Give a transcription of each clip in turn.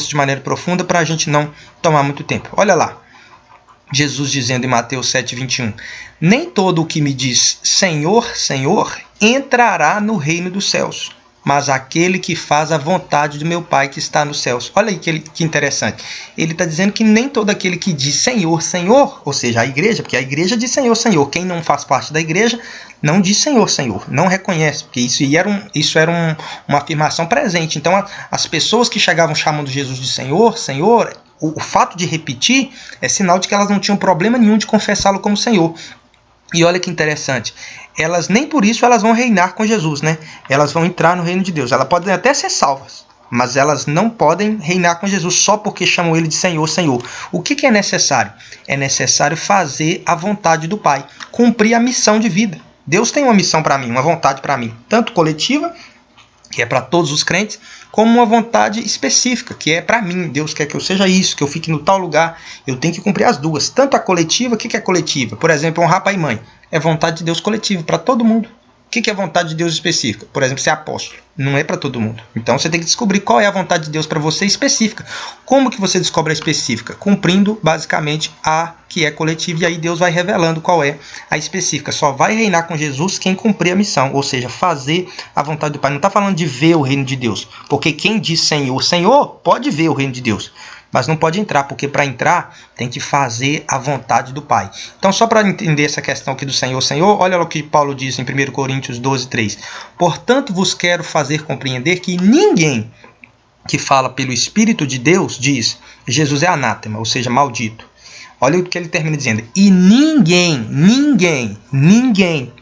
texto de maneira profunda para a gente não tomar muito tempo. Olha lá, Jesus dizendo em Mateus 7,21, nem todo o que me diz Senhor, Senhor, entrará no reino dos céus, mas aquele que faz a vontade do meu Pai que está nos céus. Olha aí que interessante. Ele está dizendo que nem todo aquele que diz Senhor, Senhor, ou seja, a igreja, porque a igreja diz Senhor, Senhor. Quem não faz parte da igreja não diz Senhor, Senhor, não reconhece, porque isso era uma afirmação presente. Então, as pessoas que chegavam chamando Jesus de Senhor, Senhor, o fato de repetir é sinal de que elas não tinham problema nenhum de confessá-lo como Senhor. E olha que interessante, elas nem por isso elas vão reinar com Jesus, né? Elas vão entrar no reino de Deus. Elas podem até ser salvas, mas elas não podem reinar com Jesus só porque chamam ele de Senhor, Senhor. O que é necessário? É necessário fazer a vontade do Pai, cumprir a missão de vida. Deus tem uma missão para mim, uma vontade para mim, tanto coletiva, que é para todos os crentes, como uma vontade específica, que é para mim. Deus quer que eu seja isso, que eu fique no tal lugar. Eu tenho que cumprir as duas. Tanto a coletiva, o que é coletiva? Por exemplo, honrar pai e mãe. É vontade de Deus coletiva, para todo mundo. O que é vontade de Deus específica? Por exemplo, ser apóstolo. Não é para todo mundo. Então você tem que descobrir qual é a vontade de Deus para você específica. Como que você descobre a específica? Cumprindo basicamente a que é coletiva, e aí Deus vai revelando qual é a específica. Só vai reinar com Jesus quem cumprir a missão, ou seja, fazer a vontade do Pai. Não está falando de ver o reino de Deus, porque quem diz Senhor, Senhor, pode ver o reino de Deus, mas não pode entrar, porque para entrar tem que fazer a vontade do Pai. Então, só para entender essa questão aqui do Senhor, Senhor, olha o que Paulo diz em 1 Coríntios 12:3. Portanto, vos quero fazer compreender que ninguém que fala pelo Espírito de Deus diz Jesus é anátema, ou seja, maldito. Olha o que ele termina dizendo. E ninguém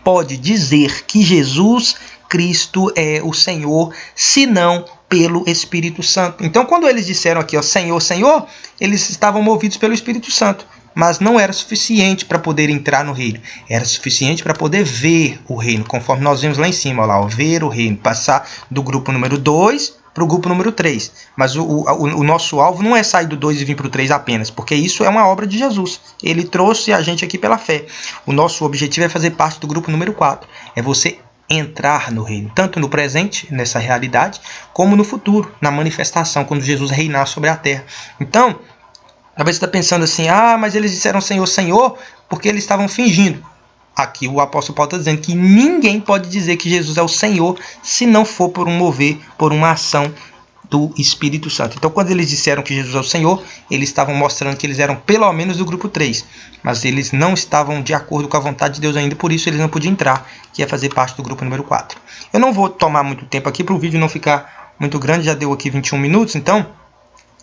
pode dizer que Jesus Cristo é o Senhor, senão pelo Espírito Santo. Então, quando eles disseram aqui, ó, Senhor, Senhor, eles estavam movidos pelo Espírito Santo. Mas não era suficiente para poder entrar no reino. Era suficiente para poder ver o reino, conforme nós vimos lá em cima, ó, lá, ó, ver o reino, passar do grupo número 2 para o grupo número 3. Mas o nosso alvo não é sair do 2 e vir para o 3 apenas, porque isso é uma obra de Jesus. Ele trouxe a gente aqui pela fé. O nosso objetivo é fazer parte do grupo número 4. É você entrar no reino, tanto no presente, nessa realidade, como no futuro, na manifestação, quando Jesus reinar sobre a terra. Então, talvez você está pensando assim, mas eles disseram Senhor, Senhor, porque eles estavam fingindo. Aqui o apóstolo Paulo está dizendo que ninguém pode dizer que Jesus é o Senhor se não for por um mover, por uma ação do Espírito Santo. Então, quando eles disseram que Jesus é o Senhor, eles estavam mostrando que eles eram pelo menos do grupo 3, mas eles não estavam de acordo com a vontade de Deus ainda, por isso eles não podiam entrar, que ia fazer parte do grupo número 4. Eu não vou tomar muito tempo aqui para o vídeo não ficar muito grande, já deu aqui 21 minutos, então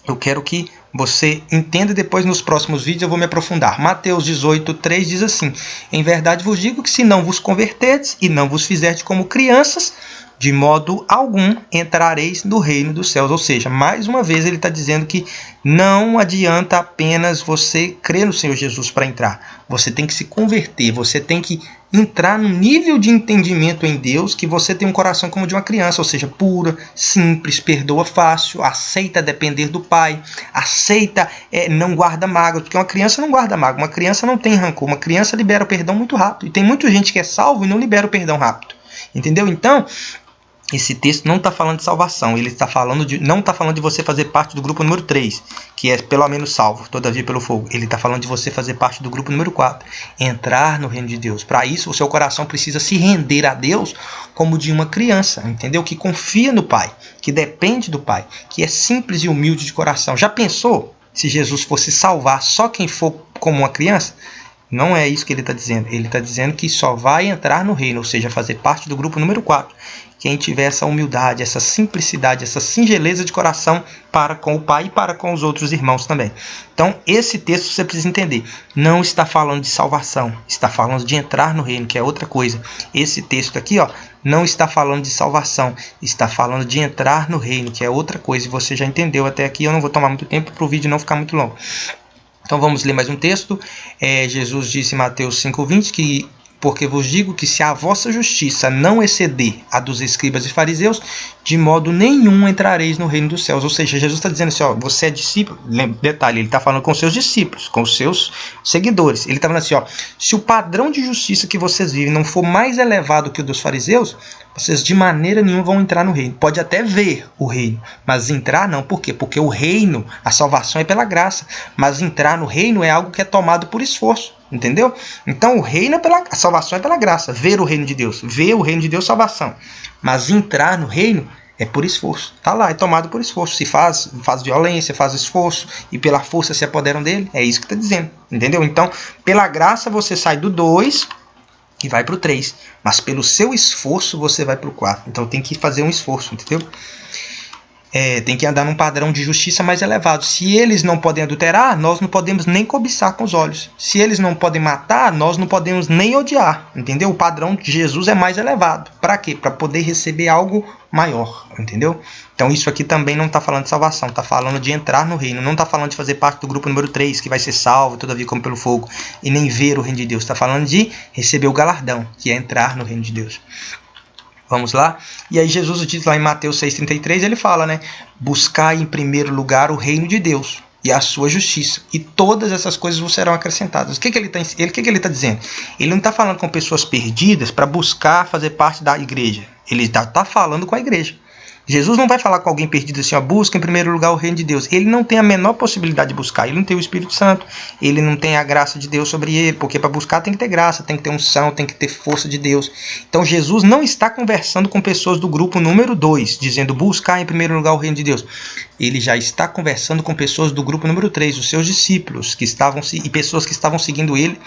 eu quero que você entenda, depois nos próximos vídeos eu vou me aprofundar. Mateus 18:3 diz assim: em verdade vos digo que se não vos converterdes e não vos fizerdes como crianças, de modo algum entrareis no reino dos céus. Ou seja, mais uma vez ele está dizendo que não adianta apenas você crer no Senhor Jesus para entrar. Você tem que se converter, você tem que entrar num nível de entendimento em Deus que você tem um coração como de uma criança, ou seja, pura, simples, perdoa fácil, aceita depender do Pai, aceita, não guarda mágoa, porque uma criança não guarda mágoa, uma criança não tem rancor, uma criança libera o perdão muito rápido. E tem muita gente que é salvo e não libera o perdão rápido. Entendeu? Então, esse texto não está falando de salvação, ele não está falando de você fazer parte do grupo número 3, que é pelo menos salvo, todavia pelo fogo. Ele está falando de você fazer parte do grupo número 4, entrar no reino de Deus. Para isso, o seu coração precisa se render a Deus como de uma criança, entendeu? Que confia no Pai, que depende do Pai, que é simples e humilde de coração. Já pensou se Jesus fosse salvar só quem for como uma criança? Não é isso que ele está dizendo. Ele está dizendo que só vai entrar no reino, ou seja, fazer parte do grupo número 4. Quem tiver essa humildade, essa simplicidade, essa singeleza de coração para com o Pai e para com os outros irmãos também. Então, esse texto você precisa entender. Não está falando de salvação, está falando de entrar no reino, que é outra coisa. Esse texto aqui, não está falando de salvação, está falando de entrar no reino, que é outra coisa. E você já entendeu até aqui, eu não vou tomar muito tempo para o vídeo não ficar muito longo. Então vamos ler mais um texto. Jesus disse em Mateus 5:20 que porque vos digo que se a vossa justiça não exceder a dos escribas e fariseus, de modo nenhum entrareis no reino dos céus. Ou seja, Jesus está dizendo assim, ó, você é discípulo, detalhe, ele está falando com os seus discípulos, com os seus seguidores. Ele está falando assim, ó, se o padrão de justiça que vocês vivem não for mais elevado que o dos fariseus, vocês de maneira nenhuma vão entrar no reino. Pode até ver o reino, mas entrar não. Por quê? Porque o reino, a salvação é pela graça, mas entrar no reino é algo que é tomado por esforço. Entendeu? Então o reino a salvação é pela graça. Ver o reino de Deus. Ver o reino de Deus, salvação. Mas entrar no reino é por esforço. Está lá, é tomado por esforço. Se faz violência, faz esforço e pela força se apoderam dele. É isso que está dizendo. Entendeu? Então, pela graça você sai do 2 e vai para o 3. Mas pelo seu esforço você vai para o 4. Então tem que fazer um esforço, entendeu? Tem que andar num padrão de justiça mais elevado. Se eles não podem adulterar, nós não podemos nem cobiçar com os olhos. Se eles não podem matar, nós não podemos nem odiar. Entendeu? O padrão de Jesus é mais elevado. Para quê? Para poder receber algo maior. Entendeu? Então isso aqui também não está falando de salvação. Está falando de entrar no reino. Não está falando de fazer parte do grupo número 3, que vai ser salvo, todavia como pelo fogo, e nem ver o reino de Deus. Está falando de receber o galardão, que é entrar no reino de Deus. Vamos lá? E aí Jesus diz lá em Mateus 6,33, ele fala, né? Buscai em primeiro lugar o reino de Deus e a sua justiça, e todas essas coisas vos serão acrescentadas. O que ele está dizendo? Ele não está falando com pessoas perdidas para buscar fazer parte da igreja. Ele está falando com a igreja. Jesus não vai falar com alguém perdido assim, ó, busca em primeiro lugar o reino de Deus. Ele não tem a menor possibilidade de buscar. Ele não tem o Espírito Santo. Ele não tem a graça de Deus sobre ele. Porque para buscar tem que ter graça, tem que ter unção, tem que ter força de Deus. Então Jesus não está conversando com pessoas do grupo número 2, dizendo buscar em primeiro lugar o reino de Deus. Ele já está conversando com pessoas do grupo número 3, os seus discípulos, e pessoas que estavam seguindo ele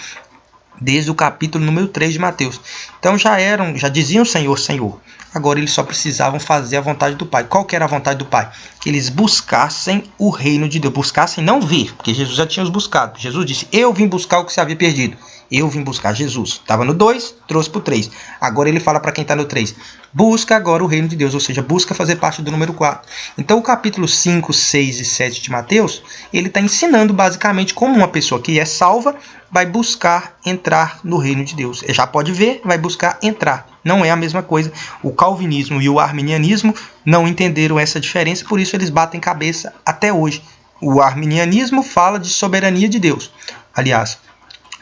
desde o capítulo número 3 de Mateus. Então já diziam Senhor, Senhor. Agora eles só precisavam fazer a vontade do Pai. Qual que era a vontade do Pai? Que eles buscassem o reino de Deus. Buscassem não ver, porque Jesus já tinha os buscado. Jesus disse, eu vim buscar o que se havia perdido. Eu vim buscar Jesus. Estava no 2, trouxe para o 3. Agora ele fala para quem está no 3. Busca agora o reino de Deus, ou seja, busca fazer parte do número 4. Então o capítulo 5, 6 e 7 de Mateus, ele está ensinando basicamente como uma pessoa que é salva vai buscar entrar no reino de Deus. Já pode ver, vai buscar entrar. Não é a mesma coisa. O calvinismo e o arminianismo não entenderam essa diferença, por isso eles batem cabeça até hoje. O arminianismo fala de soberania de Deus. Aliás,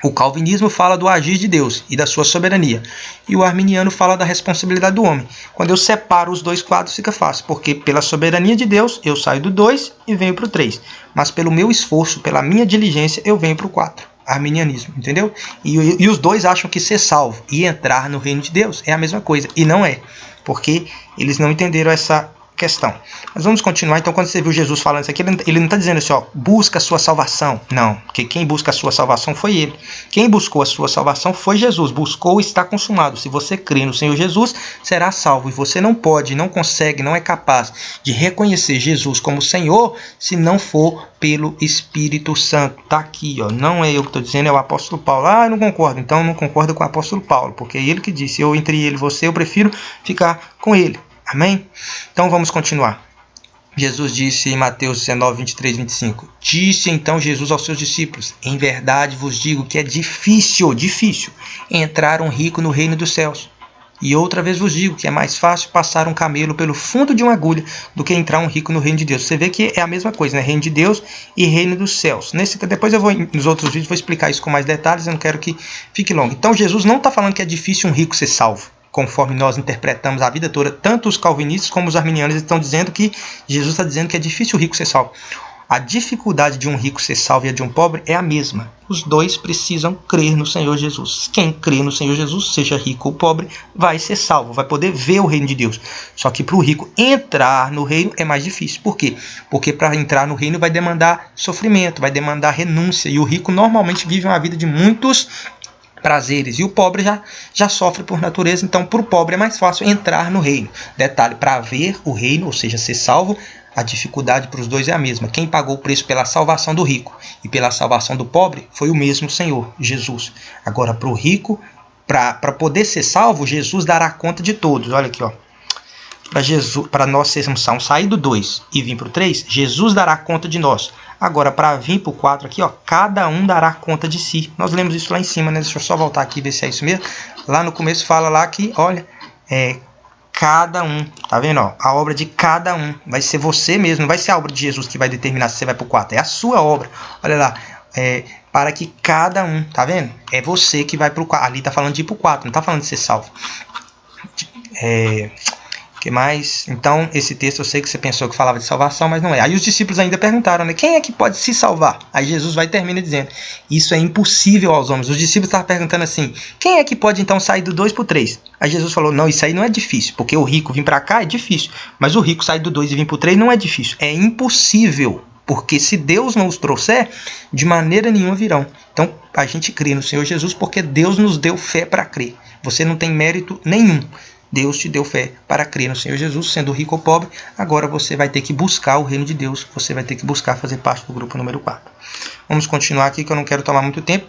o calvinismo fala do agir de Deus e da sua soberania. E o arminiano fala da responsabilidade do homem. Quando eu separo os dois quadros fica fácil, porque pela soberania de Deus eu saio do 2 e venho para o 3. Mas pelo meu esforço, pela minha diligência, eu venho para o 4. Arminianismo, entendeu? E os dois acham que ser salvo e entrar no reino de Deus é a mesma coisa. E não é, porque eles não entenderam essa questão. Mas vamos continuar. Então, quando você viu Jesus falando isso aqui, ele não está dizendo assim, ó, busca a sua salvação. Não, porque quem busca a sua salvação foi ele. Quem buscou a sua salvação foi Jesus. Buscou e está consumado. Se você crê no Senhor Jesus, será salvo. E você não pode, não consegue, não é capaz de reconhecer Jesus como Senhor se não for pelo Espírito Santo. Está aqui, ó. Não é eu que estou dizendo, é o apóstolo Paulo. Ah, eu não concordo. Então, eu não concordo com o apóstolo Paulo, porque é ele que disse, eu entre ele e você, eu prefiro ficar com ele. Amém? Então vamos continuar. Jesus disse em Mateus 19, 23, 25. Disse então Jesus aos seus discípulos, em verdade vos digo que é difícil entrar um rico no reino dos céus. E outra vez vos digo que é mais fácil passar um camelo pelo fundo de uma agulha do que entrar um rico no reino de Deus. Você vê que é a mesma coisa, né? Reino de Deus e reino dos céus. Depois eu vou, nos outros vídeos, vou explicar isso com mais detalhes, eu não quero que fique longo. Então Jesus não está falando que é difícil um rico ser salvo, conforme nós interpretamos a vida toda. Tanto os calvinistas como os arminianos estão dizendo que Jesus está dizendo que é difícil o rico ser salvo. A dificuldade de um rico ser salvo e a de um pobre é a mesma. Os dois precisam crer no Senhor Jesus. Quem crê no Senhor Jesus, seja rico ou pobre, vai ser salvo, vai poder ver o reino de Deus. Só que para o rico entrar no reino é mais difícil. Por quê? Porque para entrar no reino vai demandar sofrimento, vai demandar renúncia. E o rico normalmente vive uma vida de muitos prazeres, e o pobre já sofre por natureza. Então para o pobre é mais fácil entrar no reino. Detalhe, para ver o reino, ou seja, ser salvo, a dificuldade para os dois é a mesma. Quem pagou o preço pela salvação do rico e pela salvação do pobre foi o mesmo Senhor, Jesus. Agora para o rico, para poder ser salvo, Jesus dará conta de todos. Olha aqui, ó. para nós sermos salvos, sair do 2 e vir para o 3, Jesus dará conta de nós. Agora, para vir para o 4 aqui, ó, cada um dará conta de si. Nós lemos isso lá em cima, né? Deixa eu só voltar aqui e ver se é isso mesmo. Lá no começo fala lá que, olha, cada um, tá vendo? Ó, a obra de cada um vai ser você mesmo, não vai ser a obra de Jesus que vai determinar se você vai para o 4, é a sua obra. Olha lá, para que cada um, tá vendo? É você que vai para o 4. Ali tá falando de ir para o 4, não tá falando de ser salvo. Que mais? Então, esse texto eu sei que você pensou que falava de salvação, mas não é. Aí os discípulos ainda perguntaram, né? Quem é que pode se salvar? Aí Jesus vai e termina dizendo, isso é impossível aos homens. Os discípulos estavam perguntando assim, quem é que pode então sair do 2 para o 3? Aí Jesus falou, não, isso aí não é difícil, porque o rico vir para cá é difícil, mas o rico sair do 2 e vir para o 3 não é difícil, é impossível. Porque se Deus não os trouxer, de maneira nenhuma virão. Então, a gente crê no Senhor Jesus porque Deus nos deu fé para crer. Você não tem mérito nenhum. Deus te deu fé para crer no Senhor Jesus, sendo rico ou pobre. Agora você vai ter que buscar o reino de Deus. Você vai ter que buscar fazer parte do grupo número 4. Vamos continuar aqui, que eu não quero tomar muito tempo.